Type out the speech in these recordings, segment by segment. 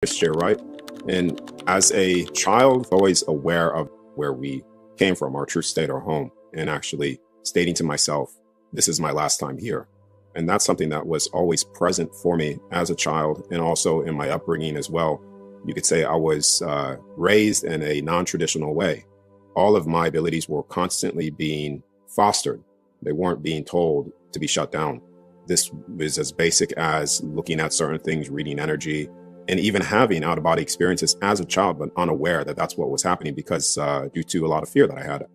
Darius J, Wright. And as a child, always aware of where we came from, our true state, our home, and actually stating to myself, this is my last time here. And that's something that was always present for me as a child and also in my upbringing as well. You could say I was raised in a non-traditional way. All of my abilities were constantly being fostered. They weren't being told to be shut down. This was as basic as looking at certain things, reading energy, and even having out-of-body experiences as a child, but unaware that that's what was happening because due to a lot of fear that I had.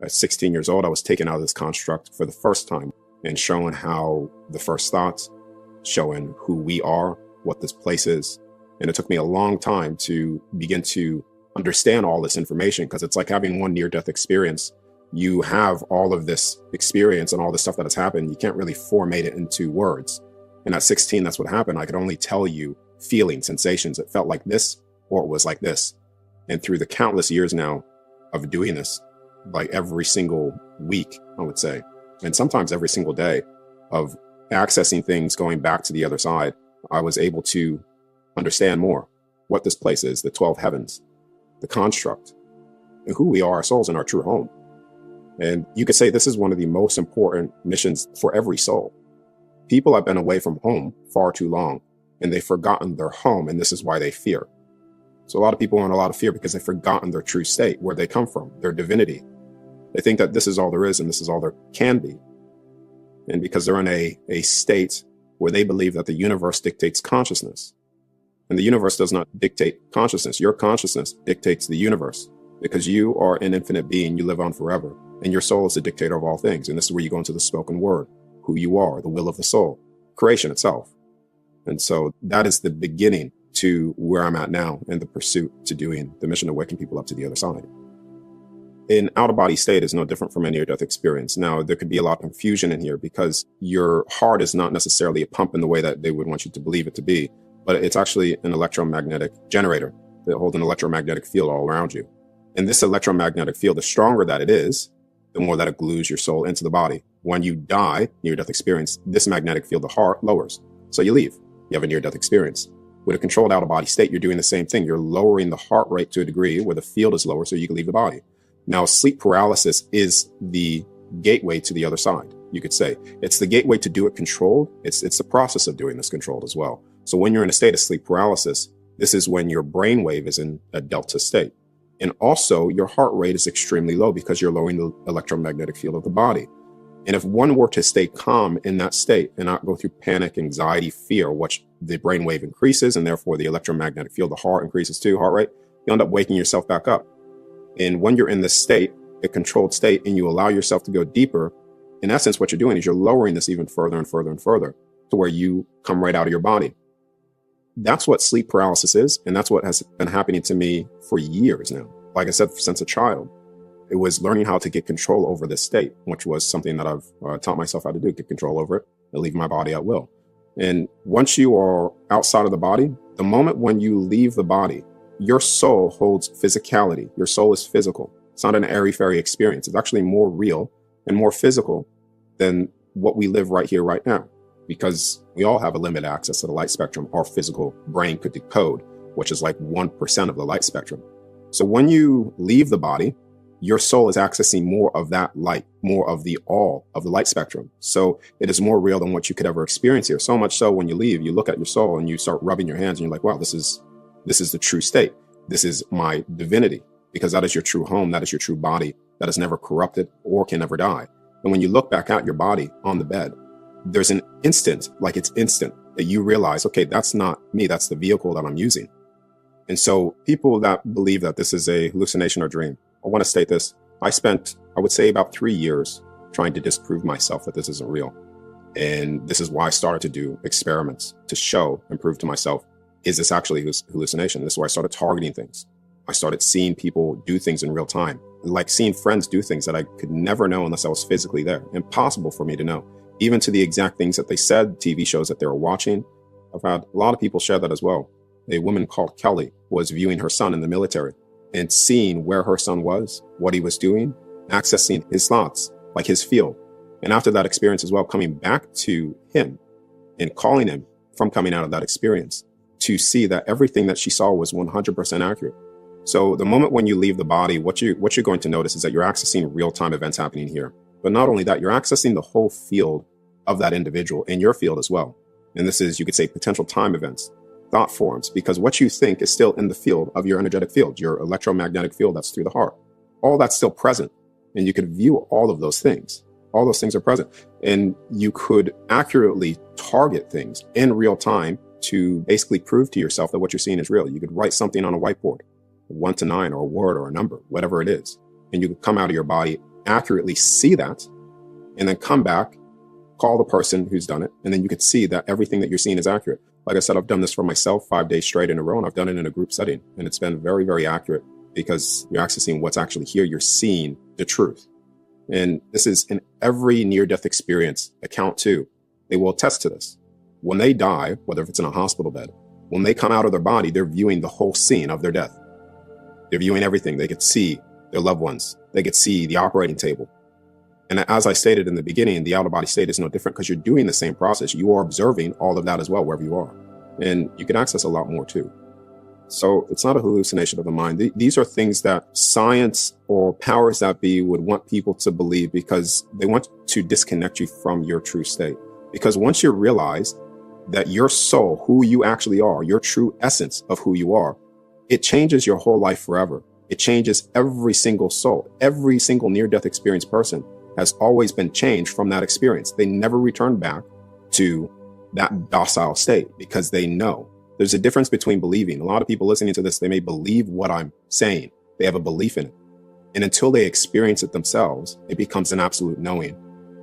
At 16 years old, I was taken out of this construct for the first time and shown how the first thoughts, showing who we are, what this place is. And it took me a long time to begin to understand all this information because it's like having one near-death experience. You have all of this experience and all this stuff that has happened. You can't really formate it into words. And at 16, that's what happened. I could only tell you feelings, sensations. It felt like this or it was like this. And through the countless years now of doing this, like every single week, I would say, and sometimes every single day of accessing things, going back to the other side, I was able to understand more what this place is, the 12 heavens, the construct, and who we are, our souls, and our true home. And you could say this is one of the most important missions for every soul. People have been away from home far too long, and they've forgotten their home, and this is why they fear. So a lot of people are in a lot of fear because they've forgotten their true state, where they come from, their divinity. They think that this is all there is and this is all there can be. And because they're in a state where they believe that the universe dictates consciousness. And the universe does not dictate consciousness. Your consciousness dictates the universe because you are an infinite being. You live on forever. And your soul is the dictator of all things. And this is where you go into the spoken word, who you are, the will of the soul, creation itself. And so that is the beginning to where I'm at now in the pursuit to doing the mission to waking people up to the other side. An out-of-body state is no different from a near-death experience. Now, there could be a lot of confusion in here because your heart is not necessarily a pump in the way that they would want you to believe it to be, but it's actually an electromagnetic generator that holds an electromagnetic field all around you. And this electromagnetic field, the stronger that it is, the more that it glues your soul into the body. When you die, near-death experience, this magnetic field, the heart, lowers. So you leave. You have a near-death experience. With a controlled out-of-body state, you're doing the same thing. You're lowering the heart rate to a degree where the field is lower so you can leave the body. Now, sleep paralysis is the gateway to the other side, you could say. It's the gateway to do it controlled. It's the process of doing this controlled as well. So when you're in a state of sleep paralysis, this is when your brainwave is in a delta state. And also your heart rate is extremely low because you're lowering the electromagnetic field of the body. And if one were to stay calm in that state and not go through panic, anxiety, fear, which the brainwave increases and therefore the electromagnetic field, the heart increases too, heart rate, you end up waking yourself back up. And when you're in this state, a controlled state, and you allow yourself to go deeper, in essence, what you're doing is you're lowering this even further and further and further to where you come right out of your body. That's what sleep paralysis is. And that's what has been happening to me for years now. Like I said, since a child, it was learning how to get control over this state, which was something that I've taught myself how to do, get control over it and leave my body at will. And once you are outside of the body, the moment when you leave the body, your soul holds physicality. Your soul is physical. It's not an airy-fairy experience. It's actually more real and more physical than what we live right here, right now, because we all have a limited access to the light spectrum our physical brain could decode, which is like 1% of the light spectrum. So when you leave the body, your soul is accessing more of that light, more of the all of the light spectrum. So it is more real than what you could ever experience here. So much so when you leave, you look at your soul and you start rubbing your hands and you're like, wow, this is the true state. This is my divinity, because that is your true home. That is your true body that is never corrupted or can never die. And when you look back at your body on the bed, there's an instant, like it's instant, that you realize, okay, that's not me. That's the vehicle that I'm using. And so people that believe that this is a hallucination or dream, I want to state this. I spent, I would say, about 3 years trying to disprove myself that this isn't real. And this is why I started to do experiments to show and prove to myself, is this actually hallucination? This is where I started targeting things. I started seeing people do things in real time, like seeing friends do things that I could never know unless I was physically there. Impossible for me to know, even to the exact things that they said, TV shows that they were watching. I've had a lot of people share that as well. A woman called Kelly was viewing her son in the military and seeing where her son was, what he was doing, accessing his thoughts, like his field. And after that experience as well, coming back to him and calling him from coming out of that experience to see that everything that she saw was 100% accurate. So the moment when you leave the body, what you're going to notice is that you're accessing real-time events happening here. But not only that, you're accessing the whole field of that individual in your field as well. And this is, you could say, potential time events, thought forms, because what you think is still in the field of your energetic field, your electromagnetic field that's through the heart. All that's still present. And you could view all of those things. All those things are present. And you could accurately target things in real time to basically prove to yourself that what you're seeing is real. You could write something on a whiteboard, 1 to 9, or a word or a number, whatever it is. And you could come out of your body, accurately see that, and then come back, call the person who's done it, and then you could see that everything that you're seeing is accurate. Like I said, I've done this for myself 5 days straight in a row, and I've done it in a group setting, and it's been very, very accurate because you're accessing what's actually here. You're seeing the truth. And this is in every near-death experience account too. They will attest to this. When they die, whether if it's in a hospital bed, when they come out of their body, they're viewing the whole scene of their death. They're viewing everything. They could see their loved ones. They could see the operating table. And as I stated in the beginning, the out-of-body state is no different because you're doing the same process. You are observing all of that as well, wherever you are. And you can access a lot more too. So it's not a hallucination of the mind. These are things that science or powers that be would want people to believe because they want to disconnect you from your true state. Because once you realize that your soul, who you actually are, your true essence of who you are, it changes your whole life forever. It changes every single soul. Every single near-death experience person has always been changed from that experience. They never return back to that docile state because they know. There's a difference between believing. A lot of people listening to this, they may believe what I'm saying. They have a belief in it. And until they experience it themselves, it becomes an absolute knowing.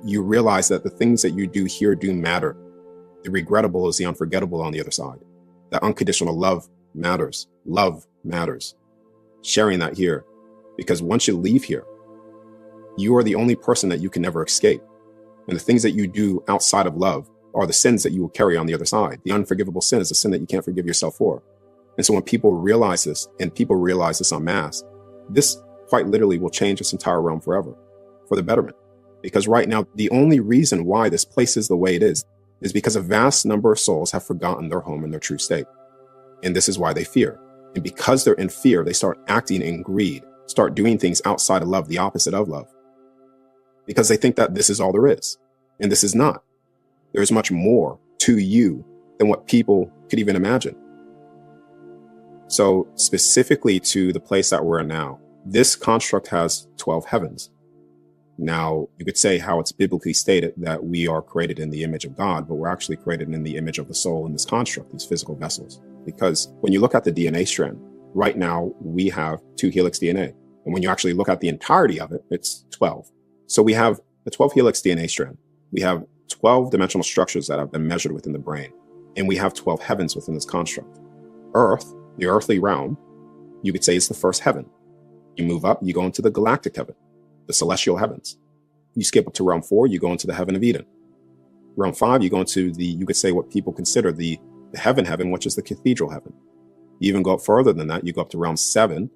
You realize that the things that you do here do matter. The regrettable is the unforgettable on the other side. That unconditional love matters. Love matters. Sharing that here. Because once you leave here, you are the only person that you can never escape. And the things that you do outside of love are the sins that you will carry on the other side. The unforgivable sin is a sin that you can't forgive yourself for. And so when people realize this, and people realize this en masse, this quite literally will change this entire realm forever for the betterment. Because right now, the only reason why this place is the way it is because a vast number of souls have forgotten their home and their true state. And this is why they fear. And because they're in fear, they start acting in greed, start doing things outside of love, the opposite of love. Because they think that this is all there is. And this is not. There's much more to you than what people could even imagine. So specifically to the place that we're in now, this construct has 12 heavens. Now, you could say how it's biblically stated that we are created in the image of God, but we're actually created in the image of the soul in this construct, these physical vessels. Because when you look at the DNA strand, right now we have 2 helix DNA. And when you actually look at the entirety of it, it's 12. So we have a 12 helix DNA strand. We have 12 dimensional structures that have been measured within the brain. And we have 12 heavens within this construct. Earth, the earthly realm, you could say is the first heaven. You move up, you go into the galactic heaven, the celestial heavens. You skip up to realm 4, you go into the heaven of Eden. Realm 5, you go into you could say what people consider the heaven, which is the cathedral heaven. You even go up further than that, you go up to realm 7,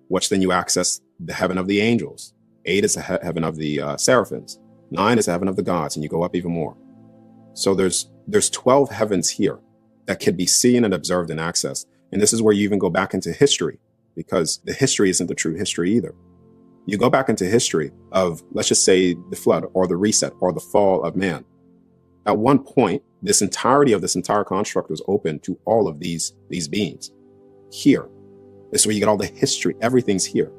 which then you access the heaven of the angels. 8 is the heaven of the seraphims. 9 is the heaven of the gods, and you go up even more. So there's 12 heavens here that can be seen and observed and accessed. And this is where you even go back into history, because the history isn't the true history either. You go back into history of, let's just say, the flood or the reset or the fall of man. At one point, this entirety of this entire construct was open to all of these beings. Here. This is where you get all the history. Everything's here.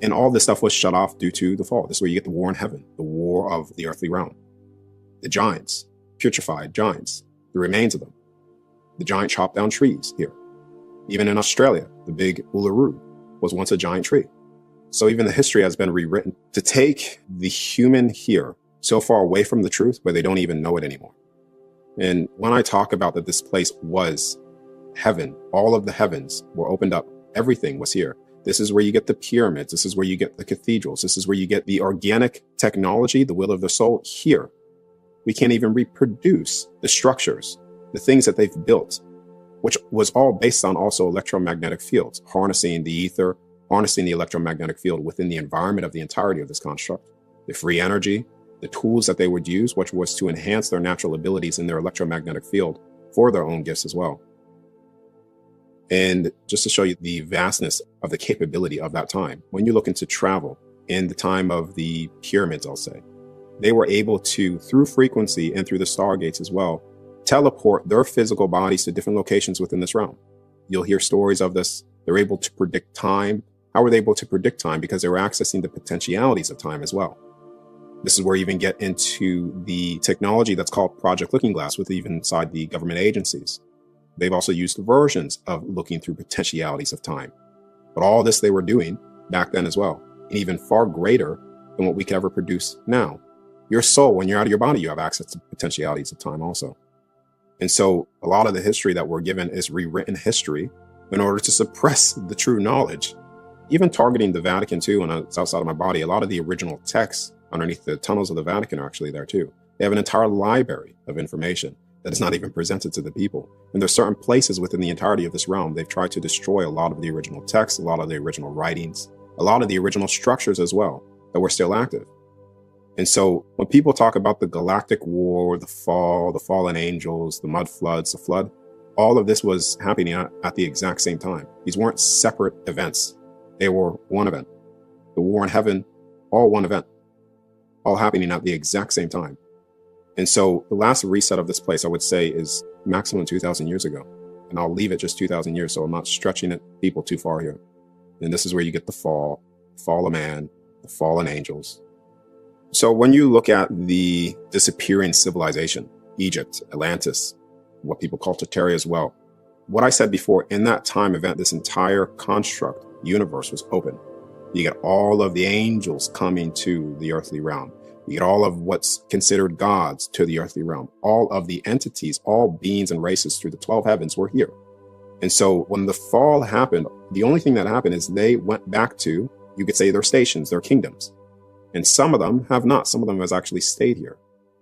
And all this stuff was shut off due to the fall. This is where you get the war in heaven, the war of the earthly realm. The giants, putrefied giants, the remains of them. The giant chopped down trees here. Even in Australia, the big Uluru was once a giant tree. So even the history has been rewritten to take the human here so far away from the truth where they don't even know it anymore. And when I talk about that this place was heaven, all of the heavens were opened up. Everything was here. This is where you get the pyramids. This is where you get the cathedrals. This is where you get the organic technology, the will of the soul here. We can't even reproduce the structures, the things that they've built, which was all based on also electromagnetic fields, harnessing the ether, harnessing the electromagnetic field within the environment of the entirety of this construct. The free energy, the tools that they would use, which was to enhance their natural abilities in their electromagnetic field for their own gifts as well. And just to show you the vastness of the capability of that time, when you look into travel in the time of the pyramids, I'll say, they were able to, through frequency and through the stargates as well, teleport their physical bodies to different locations within this realm. You'll hear stories of this. They're able to predict time. How were they able to predict time? Because they were accessing the potentialities of time as well. This is where you even get into the technology that's called Project Looking Glass with even inside the government agencies. They've also used versions of looking through potentialities of time. But all this they were doing back then as well, and even far greater than what we could ever produce now. Your soul, when you're out of your body, you have access to potentialities of time also. And so a lot of the history that we're given is rewritten history in order to suppress the true knowledge. Even targeting the Vatican too, when it's outside of my body, a lot of the original texts underneath the tunnels of the Vatican are actually there too. They have an entire library of information that is not even presented to the people. And there's certain places within the entirety of this realm, they've tried to destroy a lot of the original texts, a lot of the original writings, a lot of the original structures as well that were still active. And so when people talk about the galactic war, the fall, the fallen angels, the mud floods, the flood, all of this was happening at the exact same time. These weren't separate events. They were one event. The war in heaven, all one event, all happening at the exact same time. And so the last reset of this place, I would say, is maximum 2,000 years ago. And I'll leave it just 2,000 years, so I'm not stretching it people too far here. And this is where you get the fall of man, the fallen angels. So when you look at the disappearing civilization, Egypt, Atlantis, what people call Tartaria as well, what I said before, in that time event, this entire construct universe was open. You get all of the angels coming to the earthly realm. You get all of what's considered gods to the earthly realm. All of the entities, all beings and races through the 12 heavens were here. And so when the fall happened, the only thing that happened is they went back to, you could say, their stations, their kingdoms. And some of them have not. Some of them has actually stayed here.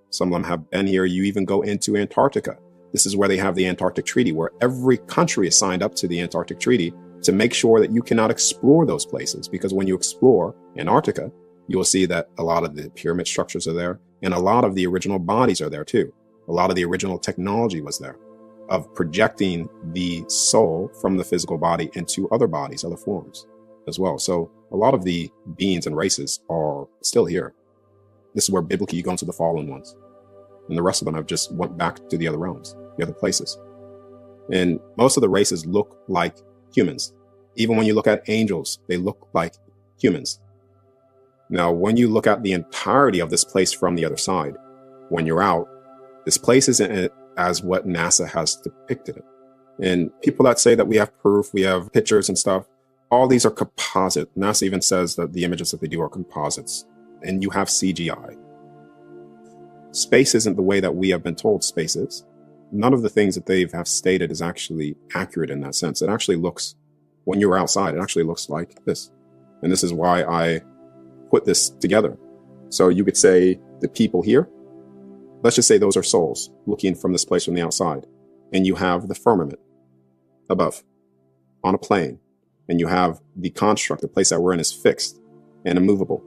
Some of them have been here. You even go into Antarctica. This is where they have the Antarctic Treaty, where every country is signed up to the Antarctic Treaty to make sure that you cannot explore those places. Because when you explore Antarctica, you will see that a lot of the pyramid structures are there, and a lot of the original bodies are there too. A lot of the original technology was there of projecting the soul from the physical body into other bodies, other forms as well. So a lot of the beings and races are still here. This is where biblically you go into the fallen ones. And the rest of them have just went back to the other realms, the other places. And most of the races look like humans. Even when you look at angels, they look like humans. Now, when you look at the entirety of this place from the other side, when you're out, this place isn't as what NASA has depicted it. And people that say that we have proof, we have pictures and stuff, all these are composite. NASA even says that the images that they do are composites, and you have CGI. Space isn't the way that we have been told space is. None of the things that they have stated is actually accurate in that sense. It actually looks, when you're outside, it actually looks like this. And this is why I put this together. So you could say the people here, let's just say those are souls looking from this place from the outside. And you have the firmament above on a plane. And you have the construct, the place that we're in is fixed and immovable.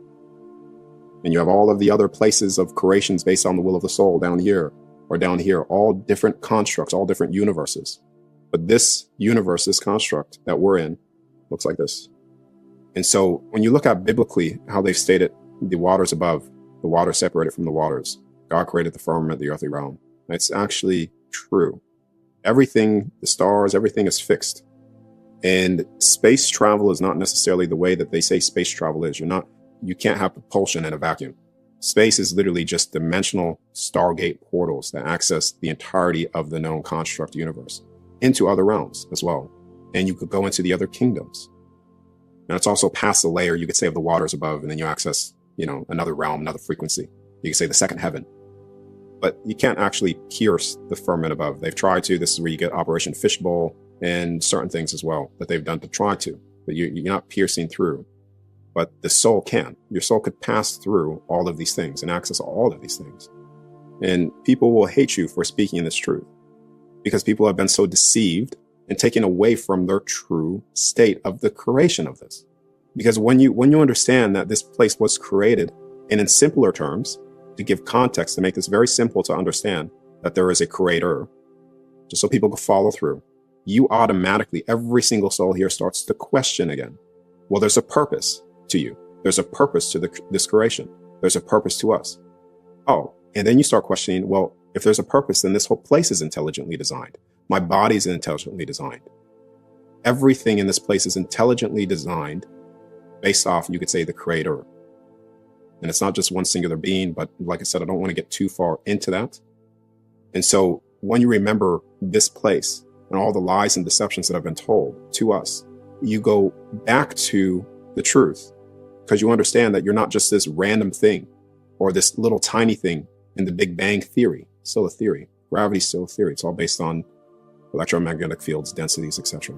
And you have all of the other places of creations based on the will of the soul down here or down here, all different constructs, all different universes. But this universe, this construct that we're in, looks like this. And so when you look at biblically how they've stated the waters above, the water separated from the waters, God created the firmament, the earthly realm. It's actually true. Everything, the stars, everything is fixed. And space travel is not necessarily the way that they say space travel is. You can't have propulsion in a vacuum. Space is literally just dimensional Stargate portals that access the entirety of the known construct universe into other realms as well. And you could go into the other kingdoms. And it's also past the layer, you could say, of the waters above, and then you access, another realm, another frequency. You could say the second heaven. But you can't actually pierce the firmament above. They've tried to. This is where you get Operation Fishbowl and certain things as well that they've done to try to. But you're not piercing through. But the soul can. Your soul could pass through all of these things and access all of these things. And people will hate you for speaking this truth because people have been so deceived and taken away from their true state of the creation of this. Because when you understand that this place was created, and in simpler terms, to give context, to make this very simple to understand that there is a creator, just so people can follow through. you automatically, every single soul here starts to question again. Well, there's a purpose to you. There's a purpose to this creation. There's a purpose to us. Oh, and then you start questioning, well, if there's a purpose, then this whole place is intelligently designed. My body's intelligently designed. Everything in this place is intelligently designed based off, you could say, the creator. And it's not just one singular being, but like I said, I don't want to get too far into that. And so when you remember this place and all the lies and deceptions that have been told to us, you go back to the truth because you understand that you're not just this random thing or this little tiny thing in the Big Bang theory. It's still a theory. Gravity's still a theory. It's all based on electromagnetic fields, densities, etc.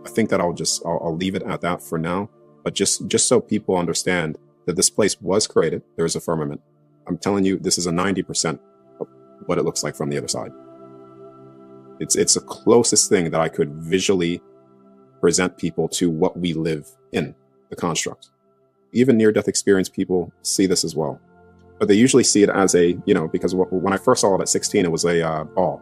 I think that I'll leave it at that for now. But just so people understand that this place was created, there is a firmament. I'm telling you, this is a 90% of what it looks like from the other side. It's the closest thing that I could visually present people to what we live in, the construct. Even near-death experience people see this as well. But they usually see it as a, because when I first saw it at 16, it was a ball.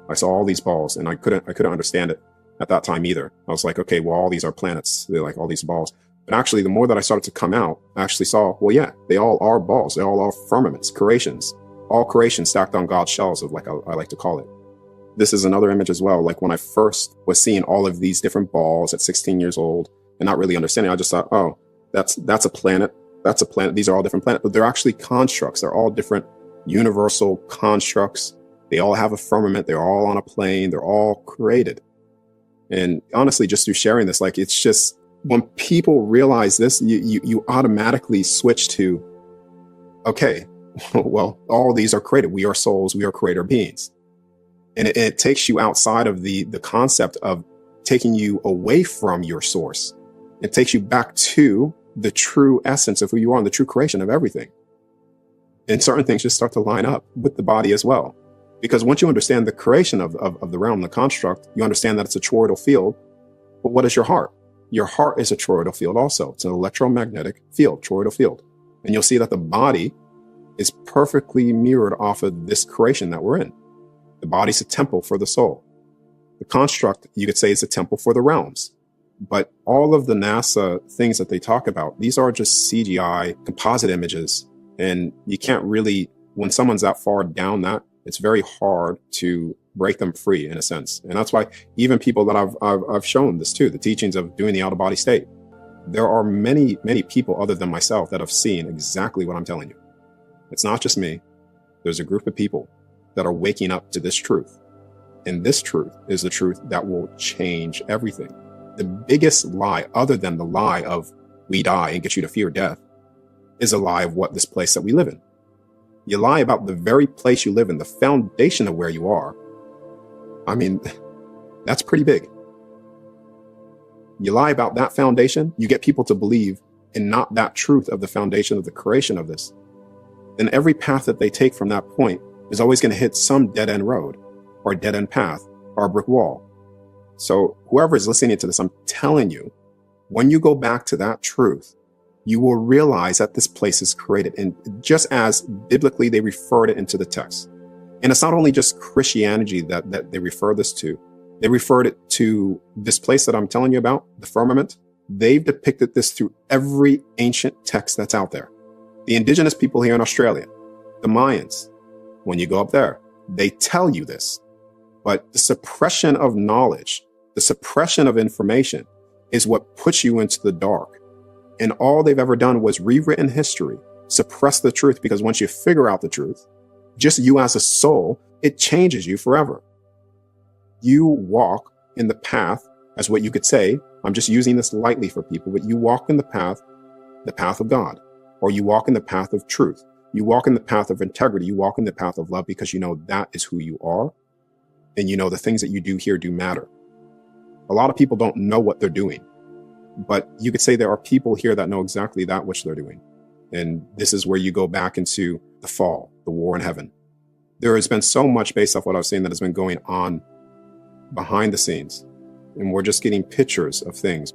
I saw all these balls and I couldn't understand it at that time either. I was like, okay, well, all these are planets. They're like all these balls. But actually, the more that I started to come out, I actually saw, well, yeah, they all are balls. They all are firmaments, creations, all creation stacked on God's shells, of like I like to call it. This is another image as well. Like when I first was seeing all of these different balls at 16 years old and not really understanding, I just thought, oh, that's a planet. That's a planet. These are all different planets, but they're actually constructs. They're all different universal constructs. They all have a firmament. They're all on a plane. They're all created. And honestly, just through sharing this, like, it's just, when people realize this, you automatically switch to, okay, well, all these are created. We are souls. We are creator beings. And it takes you outside of the concept of taking you away from your source. It takes you back to the true essence of who you are and the true creation of everything. And certain things just start to line up with the body as well. Because once you understand the creation of the realm, the construct, you understand that it's a toroidal field. But what is your heart? Your heart is a toroidal field also. It's an electromagnetic field, toroidal field. And you'll see that the body is perfectly mirrored off of this creation that we're in. The body's a temple for the soul. The construct, you could say, is a temple for the realms. But all of the NASA things that they talk about, these are just CGI composite images. And you can't really, when someone's that far down that, it's very hard to break them free in a sense. And that's why even people that I've shown this to, the teachings of doing the out-of-body state, there are many, many people other than myself that have seen exactly what I'm telling you. It's not just me. There's a group of people that are waking up to this truth. And this truth is the truth that will change everything. The biggest lie, other than the lie of we die and get you to fear death, is a lie of what this place that we live in. You lie about the very place you live in, the foundation of where you are. I mean, that's pretty big. You lie about that foundation, you get people to believe in not that truth of the foundation of the creation of this. Then every path that they take from that point is always going to hit some dead end road or a dead end path or a brick wall. So whoever is listening to this, I'm telling you, when you go back to that truth, you will realize that this place is created. And just as biblically they referred it into the text. And it's not only just Christianity that they refer this to. They referred it to this place that I'm telling you about, the firmament. They've depicted this through every ancient text that's out there. The indigenous people here in Australia, the Mayans, when you go up there, they tell you this. But the suppression of knowledge, the suppression of information is what puts you into the dark. And all they've ever done was rewritten history, suppress the truth, because once you figure out the truth, just you as a soul, it changes you forever. You walk in the path, as what you could say, I'm just using this lightly for people, but you walk in the path of God, or you walk in the path of truth. You walk in the path of integrity. You walk in the path of love because you know that is who you are. And you know the things that you do here do matter. A lot of people don't know what they're doing. But you could say there are people here that know exactly that which they're doing. And this is where you go back into the fall, the war in heaven. There has been so much based off what I was saying that has been going on behind the scenes. And we're just getting pictures of things.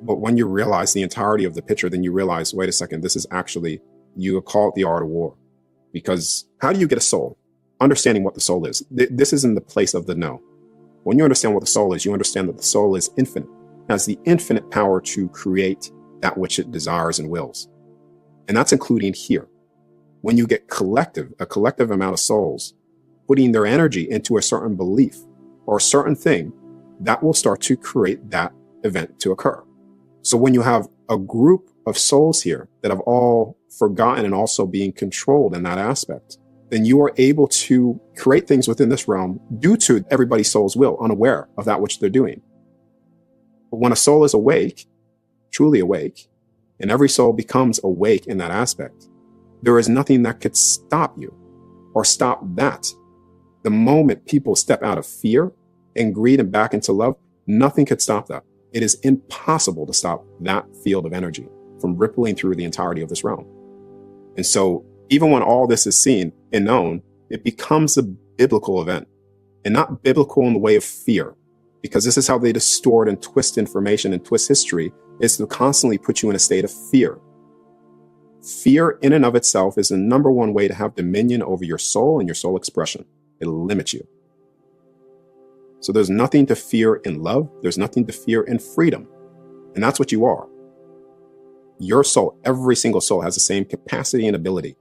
But when you realize the entirety of the picture, then you realize, wait a second, this is actually, you could call it the art of war. Because how do you get a soul? Understanding what the soul is. This is in the place of the know. When you understand what the soul is, you understand that the soul is infinite, has the infinite power to create that which it desires and wills. And that's including here. When you get a collective amount of souls putting their energy into a certain belief or a certain thing, that will start to create that event to occur. So when you have a group of souls here that have all forgotten and also being controlled in that aspect, then you are able to create things within this realm due to everybody's soul's will, unaware of that which they're doing. But when a soul is awake, truly awake, and every soul becomes awake in that aspect, there is nothing that could stop you or stop that. The moment people step out of fear and greed and back into love, nothing could stop that. It is impossible to stop that field of energy from rippling through the entirety of this realm. And so even when all this is seen and known, it becomes a biblical event, and not biblical in the way of fear, because this is how they distort and twist information and twist history, is to constantly put you in a state of fear. Fear in and of itself is the number one way to have dominion over your soul and your soul expression. It limits you. So there's nothing to fear in love. There's nothing to fear in freedom. And that's what you are. Your soul, every single soul, has the same capacity and ability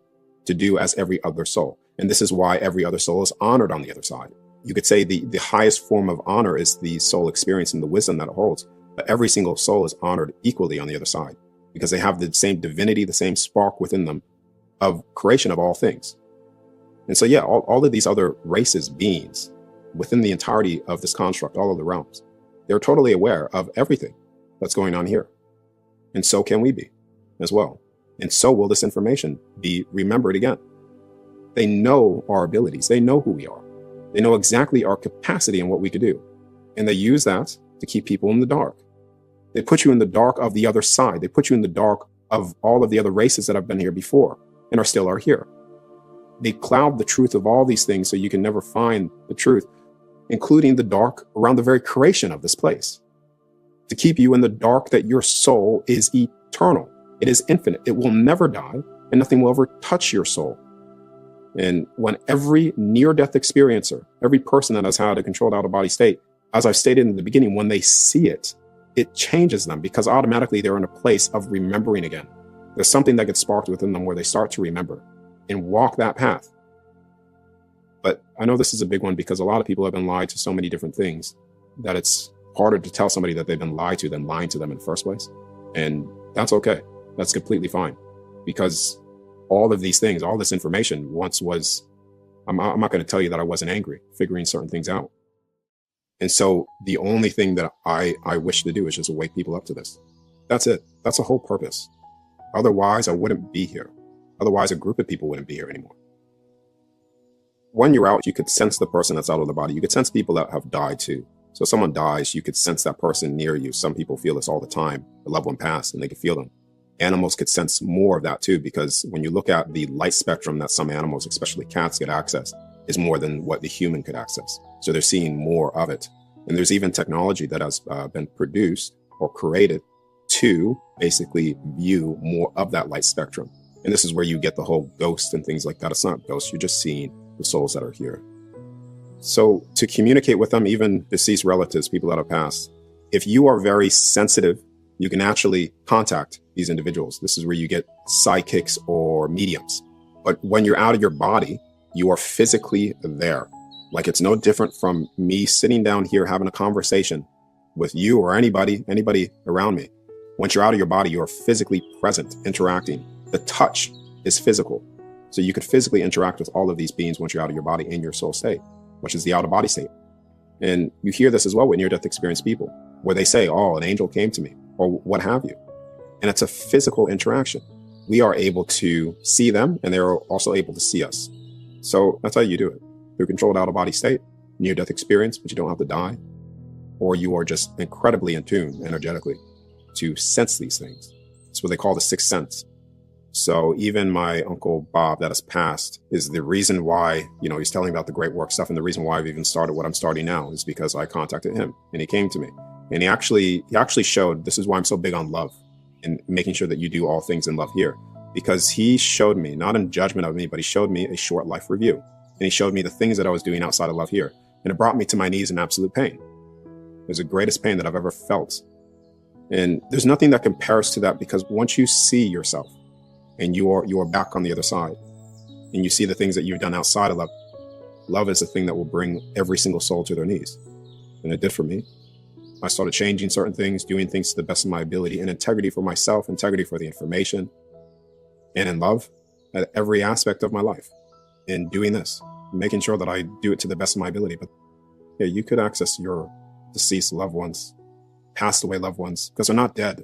to do as every other soul. And this is why every other soul is honored on the other side. You could say the highest form of honor is the soul experience and the wisdom that it holds. But every single soul is honored equally on the other side because they have the same divinity, the same spark within them of creation of all things. And so, yeah, all of these other races, beings within the entirety of this construct, all of the realms, they're totally aware of everything that's going on here. And so can we be as well. And so will this information be remembered again. They know our abilities. They know who we are. They know exactly our capacity and what we could do. And they use that to keep people in the dark. They put you in the dark of the other side. They put you in the dark of all of the other races that have been here before and are here. They cloud the truth of all these things so you can never find the truth, including the dark around the very creation of this place, to keep you in the dark that your soul is eternal. It is infinite. It will never die, and nothing will ever touch your soul. And when every near-death experiencer, every person that has had a controlled out-of-body state, as I've stated in the beginning, when they see it, it changes them because automatically they're in a place of remembering again. There's something that gets sparked within them where they start to remember and walk that path. But I know this is a big one because a lot of people have been lied to so many different things that it's harder to tell somebody that they've been lied to than lying to them in the first place. And that's okay. That's completely fine because all of these things, all this information once was, I'm not going to tell you that I wasn't angry figuring certain things out. And so the only thing that I wish to do is just wake people up to this. That's it. That's the whole purpose. Otherwise, I wouldn't be here. Otherwise, a group of people wouldn't be here anymore. When you're out, you could sense the person that's out of the body. You could sense people that have died too. So if someone dies, you could sense that person near you. Some people feel this all the time. A loved one passed and they could feel them. Animals could sense more of that too, because when you look at the light spectrum that some animals, especially cats, get access, is more than what the human could access. So they're seeing more of it. And there's even technology that has been produced or created to basically view more of that light spectrum. And this is where you get the whole ghost and things like that. It's not ghosts. You're just seeing the souls that are here. So to communicate with them, even deceased relatives, people that have passed, if you are very sensitive, you can actually contact these individuals. This is where you get psychics or mediums. But when you're out of your body, you are physically there. Like it's no different from me sitting down here having a conversation with you or anybody around me. Once you're out of your body, you are physically present, interacting. The touch is physical. So you could physically interact with all of these beings once you're out of your body in your soul state, which is the out of body state. And you hear this as well with near-death experienced people, where they say, oh, an angel came to me, or what have you. And it's a physical interaction. We are able to see them, and they're also able to see us. So that's how you do it. Through controlled out-of-body state, near-death experience, but you don't have to die. Or you are just incredibly in tune energetically to sense these things. It's what they call the sixth sense. So even my Uncle Bob that has passed is the reason why, he's telling about the great work stuff. And the reason why I've even started what I'm starting now is because I contacted him and he came to me. And he actually showed, this is why I'm so big on love and making sure that you do all things in love here. Because he showed me, not in judgment of me, but he showed me a short life review. And he showed me the things that I was doing outside of love here. And it brought me to my knees in absolute pain. It was the greatest pain that I've ever felt. And there's nothing that compares to that, because once you see yourself and you are back on the other side and you see the things that you've done outside of love, love is the thing that will bring every single soul to their knees. And it did for me. I started changing certain things, doing things to the best of my ability, in integrity for myself, integrity for the information, and in love at every aspect of my life. In doing this, making sure that I do it to the best of my ability. But yeah, you could access your deceased loved ones, passed away loved ones, because they're not dead.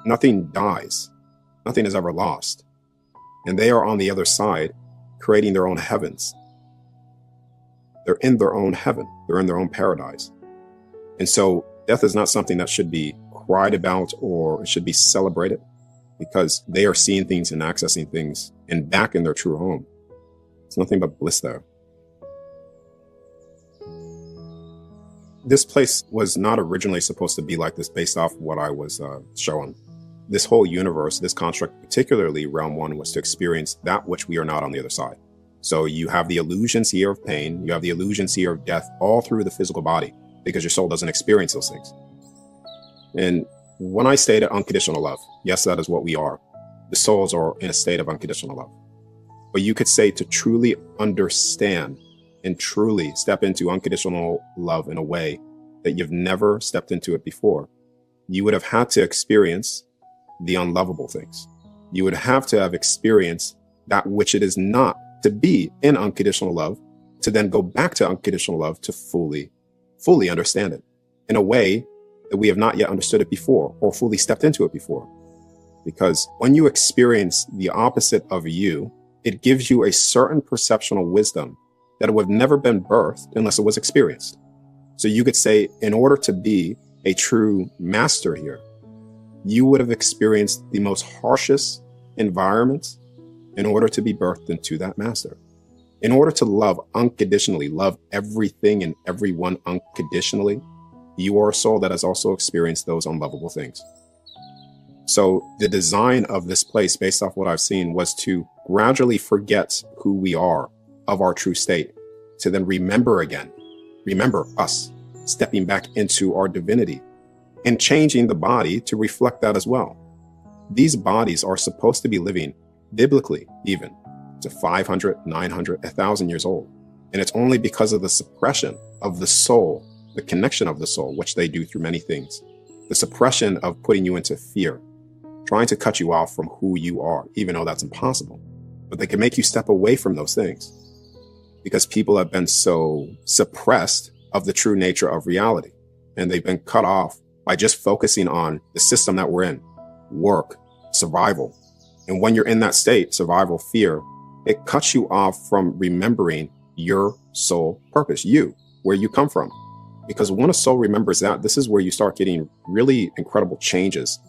Nothing dies. Nothing is ever lost. And they are on the other side, creating their own heavens. They're in their own heaven. They're in their own paradise. And so death is not something that should be cried about or it should be celebrated, because they are seeing things and accessing things and back in their true home. It's nothing but bliss there. This place was not originally supposed to be like this based off what I was showing. This whole universe, this construct, particularly realm 1, was to experience that which we are not on the other side. So you have the illusions here of pain, you have the illusions here of death, all through the physical body, because your soul doesn't experience those things. And when I stated unconditional love, yes, that is what we are. The souls are in a state of unconditional love. But you could say to truly understand and truly step into unconditional love in a way that you've never stepped into it before, you would have had to experience the unlovable things. You would have to have experienced that which it is not to be in unconditional love, to then go back to unconditional love to fully understand it in a way that we have not yet understood it before or fully stepped into it before. Because when you experience the opposite of you, it gives you a certain perceptual wisdom that would have never been birthed unless it was experienced. So you could say, in order to be a true master here, you would have experienced the most harshest environments in order to be birthed into that master. In order to love unconditionally, love everything and everyone unconditionally, you are a soul that has also experienced those unlovable things. So the design of this place, based off what I've seen, was to gradually forget who we are, of our true state, to then remember again, remember us, stepping back into our divinity and changing the body to reflect that as well. These bodies are supposed to be living biblically, even to 500, 900, 1,000 years old. And it's only because of the suppression of the soul, the connection of the soul, which they do through many things, the suppression of putting you into fear, trying to cut you off from who you are, even though that's impossible. But they can make you step away from those things because people have been so suppressed of the true nature of reality. And they've been cut off by just focusing on the system that we're in, work, survival. And when you're in that state, survival, fear, it cuts you off from remembering your soul purpose, you, where you come from. Because when a soul remembers that, this is where you start getting really incredible changes.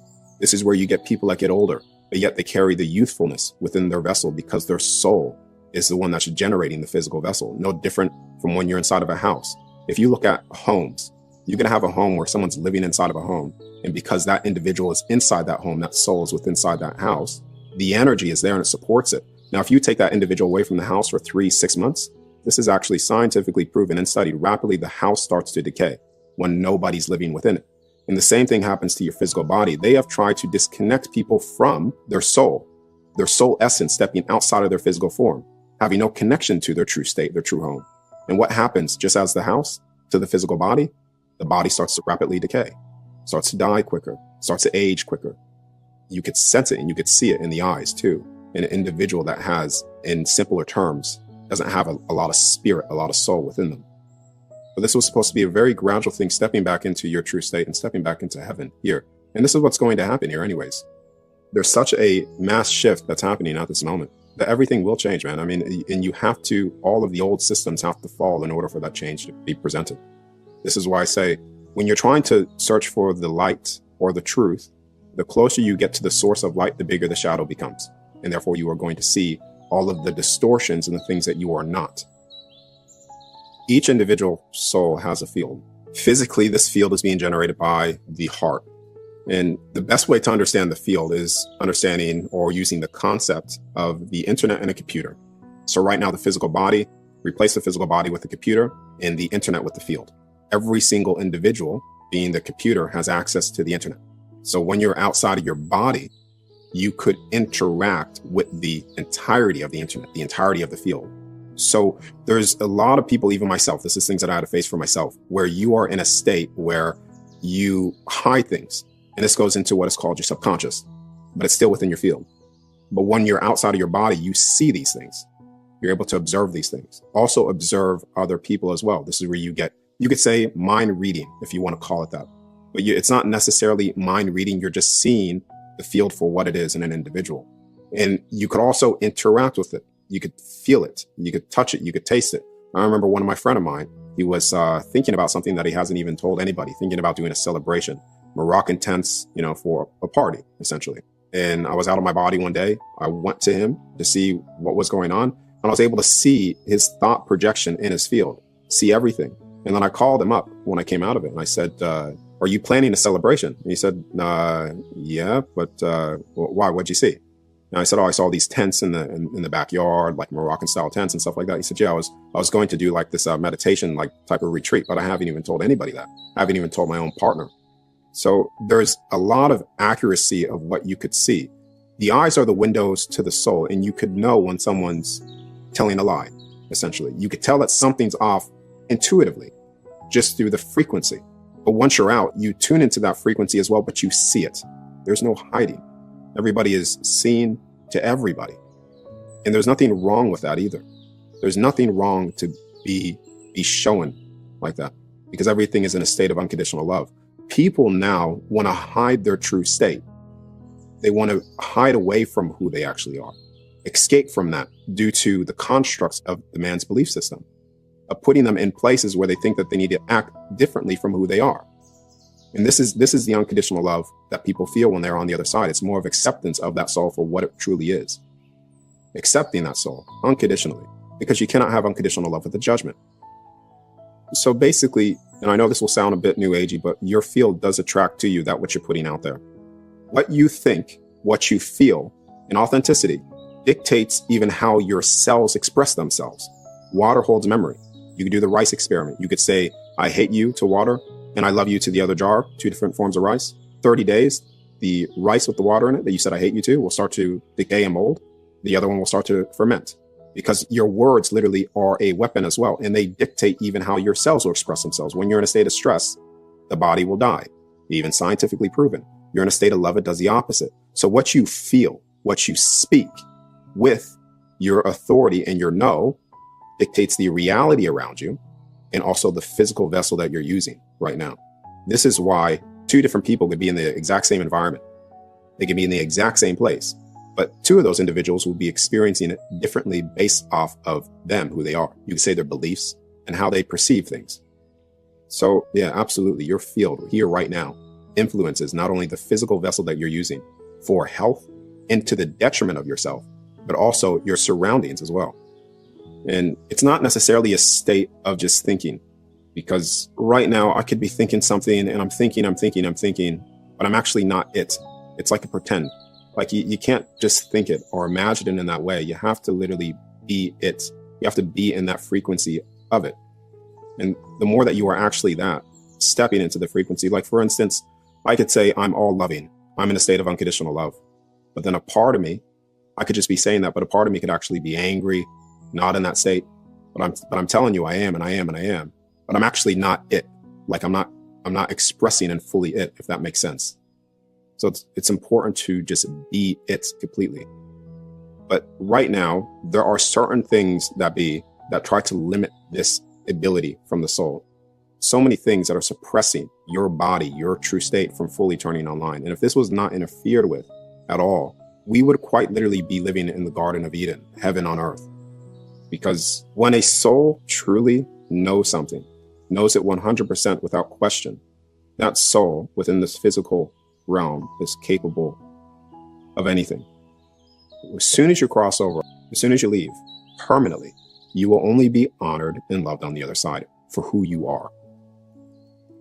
This is where you get people that get older, but yet they carry the youthfulness within their vessel because their soul is the one that's generating the physical vessel. No different from when you're inside of a house. If you look at homes, you're going to have a home where someone's living inside of a home. And because that individual is inside that home, that soul is within inside that house, the energy is there and it supports it. Now, if you take that individual away from the house for 3-6 months, this is actually scientifically proven and studied. Rapidly, the house starts to decay when nobody's living within it. And the same thing happens to your physical body. They have tried to disconnect people from their soul essence, stepping outside of their physical form, having no connection to their true state, their true home. And what happens, just as the house to the physical body, the body starts to rapidly decay, starts to die quicker, starts to age quicker. You could sense it and you could see it in the eyes too. An individual that has, in simpler terms, doesn't have a lot of spirit, a lot of soul within them. But this was supposed to be a very gradual thing, stepping back into your true state and stepping back into heaven here. And this is what's going to happen here anyways. There's such a mass shift that's happening at this moment that everything will change, man. I mean, and you have to, all of the old systems have to fall in order for that change to be presented. This is why I say, when you're trying to search for the light or the truth, the closer you get to the source of light, the bigger the shadow becomes. And therefore you are going to see all of the distortions and the things that you are not. Each individual soul has a field. Physically, this field is being generated by the heart. And the best way to understand the field is understanding or using the concept of the internet and a computer. So right now, the physical body Replace the physical body with the computer and the internet with the field. Every single individual, being the computer, has access to the internet. So when you're outside of your body, you could interact with the entirety of the internet, the entirety of the field. So there's a lot of people, even myself, this is things that I had to face for myself, where you are in a state where you hide things. And this goes into what is called your subconscious, but it's still within your field. But when you're outside of your body, you see these things. You're able to observe these things. Also observe other people as well. This is where you could say mind reading, if you want to call it that. But it's not necessarily mind reading. You're just seeing the field for what it is in an individual. And you could also interact with it. You could feel it. You could touch it. You could taste it. I remember one of my friend of mine, he was thinking about something that he hasn't even told anybody, thinking about doing a celebration, Moroccan tents, for a party, essentially. And I was out of my body one day. I went to him to see what was going on. And I was able to see his thought projection in his field, see everything. And then I called him up when I came out of it. And I said, are you planning a celebration? And he said, yeah, but why? What'd you see? And I said, I saw these tents in the backyard, like Moroccan style tents and stuff like that. He said, yeah, I was going to do like this meditation, like type of retreat, but I haven't even told anybody that. I haven't even told my own partner. So there's a lot of accuracy of what you could see. The eyes are the windows to the soul, and you could know when someone's telling a lie, essentially. You could tell that something's off intuitively, just through the frequency. But once you're out, you tune into that frequency as well, but you see it. There's no hiding. Everybody is seen to everybody. And there's nothing wrong with that either. There's nothing wrong to be shown like that, because everything is in a state of unconditional love. People now want to hide their true state. They want to hide away from who they actually are, escape from that due to the constructs of the man's belief system, of putting them in places where they think that they need to act differently from who they are. And this is the unconditional love that people feel when they're on the other side. It's more of acceptance of that soul for what it truly is. Accepting that soul unconditionally, because you cannot have unconditional love with the judgment. So basically, and I know this will sound a bit new agey, but your field does attract to you that which you're putting out there. What you think, what you feel, and authenticity dictates even how your cells express themselves. Water holds memory. You could do the rice experiment. You could say, I hate you to water, and I love you to the other jar, 2 different forms of rice. 30 days, the rice with the water in it that you said I hate you to will start to decay and mold. The other one will start to ferment, because your words literally are a weapon as well. And they dictate even how your cells will express themselves. When you're in a state of stress, the body will die. Even scientifically proven. You're in a state of love, it does the opposite. So what you feel, what you speak with your authority and your no dictates the reality around you, and also the physical vessel that you're using right now. This is why 2 different people could be in the exact same environment. They could be in the exact same place, but 2 of those individuals will be experiencing it differently based off of them, who they are. You could say their beliefs and how they perceive things. So yeah, absolutely. Your field here right now influences not only the physical vessel that you're using for health and to the detriment of yourself, but also your surroundings as well. And it's not necessarily a state of just thinking, because right now I could be thinking something and I'm thinking, but I'm actually not it. It's like a pretend. Like you can't just think it or imagine it in that way. You have to literally be it. You have to be in that frequency of it. And the more that you are actually that, stepping into the frequency, like for instance, I could say I'm all loving. I'm in a state of unconditional love. But then a part of me, I could just be saying that, but a part of me could actually be angry, not in that state. But I'm telling you I am, but I'm actually not it. Like I'm not expressing and fully it, if that makes sense. So it's important to just be it completely. But right now, there are certain things that try to limit this ability from the soul. So many things that are suppressing your body, your true state from fully turning online. And if this was not interfered with at all, we would quite literally be living in the Garden of Eden, heaven on earth. Because when a soul truly knows something, knows it 100% without question, that soul within this physical realm is capable of anything. As soon as you cross over, as soon as you leave, permanently, you will only be honored and loved on the other side for who you are.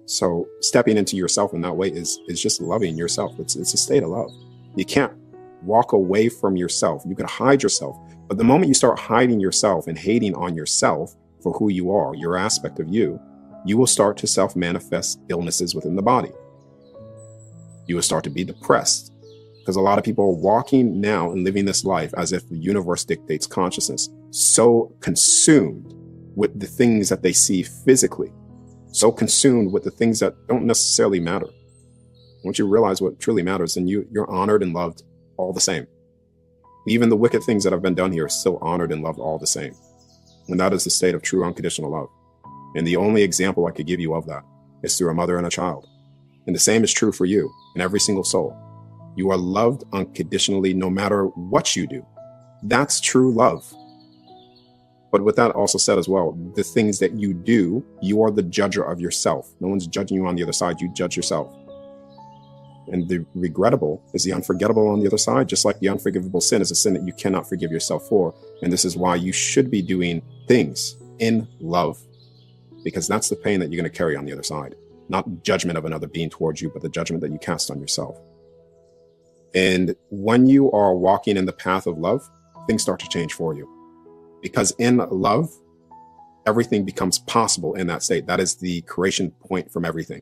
So stepping into yourself in that way is just loving yourself. It's a state of love. You can't walk away from yourself. You can hide yourself. But the moment you start hiding yourself and hating on yourself for who you are, your aspect of you, you will start to self-manifest illnesses within the body. You will start to be depressed because a lot of people are walking now and living this life as if the universe dictates consciousness, so consumed with the things that they see physically, so consumed with the things that don't necessarily matter. Once you realize what truly matters, then you're honored and loved all the same. Even the wicked things that have been done here are still honored and loved all the same. And that is the state of true unconditional love. And the only example I could give you of that is through a mother and a child. And the same is true for you and every single soul. You are loved unconditionally no matter what you do. That's true love. But with that also said as well, the things that you do, you are the judger of yourself. No one's judging you on the other side. You judge yourself. And the regrettable is the unforgettable on the other side, just like the unforgivable sin is a sin that you cannot forgive yourself for. And this is why you should be doing things in love, because that's the pain that you're going to carry on the other side. Not judgment of another being towards you, but the judgment that you cast on yourself. And when you are walking in the path of love, things start to change for you. Because in love, everything becomes possible in that state. That is the creation point from everything.